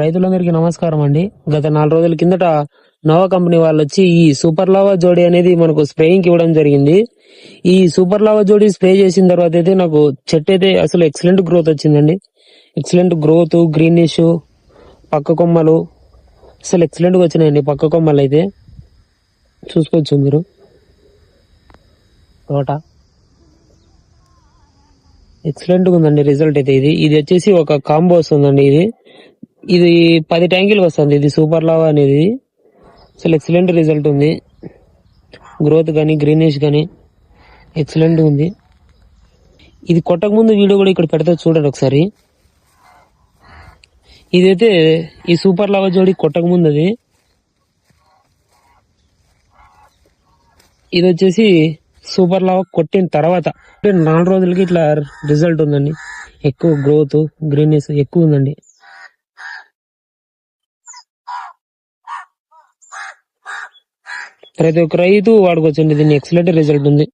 రైతులందరికీ నమస్కారం అండి. గత 4 రోజుల కిందట నోవా కంపెనీ వాళ్ళు వచ్చి ఈ సూపర్ లావా జోడీ అనేది మనకు స్ప్రేయింగ్ కి ఇవ్వడం జరిగింది. ఈ సూపర్ లావా జోడీ స్ప్రే చేసిన తర్వాత అయితే నాకు చెట్టు అయితే అసలు ఎక్సలెంట్ గ్రోత్ వచ్చిందండి. ఎక్సలెంట్ గ్రోత్, గ్రీనిష్, పక్క కొమ్మలు అసలు ఎక్సలెంట్ గా వచ్చినాయండి. పక్క కొమ్మలు అయితే చూసుకోవచ్చు మీరు. తోట ఎక్సలెంట్ గా ఉందండి రిజల్ట్ అయితే. ఇది వచ్చేసి ఒక కాంబో వస్తుందండి. ఇది 10 ట్యాంకులు వస్తుంది. ఇది సూపర్ లావా అనేది అసలు ఎక్సలెంట్ రిజల్ట్ ఉంది. గ్రోత్ కానీ గ్రీనిష్ కానీ ఎక్సలెంట్ ఉంది. ఇది కొట్టక ముందు వీడియో కూడా ఇక్కడ పెడితే చూడండి ఒకసారి. ఇదైతే ఈ సూపర్ లావా జోడి కొట్టక ముందు అది. ఇది వచ్చేసి సూపర్ లావా కొట్టిన తర్వాత 4 రోజులకి ఇట్లా రిజల్ట్ ఉందండి. ఎక్కువ గ్రోత్, గ్రీనిష్ ఎక్కువ ఉందండి. ప్రతి ఒక్క రైతు వాడుకోవచ్చండి. దీన్ని ఎక్సలెంట్ రిజల్ట్ ఉంది.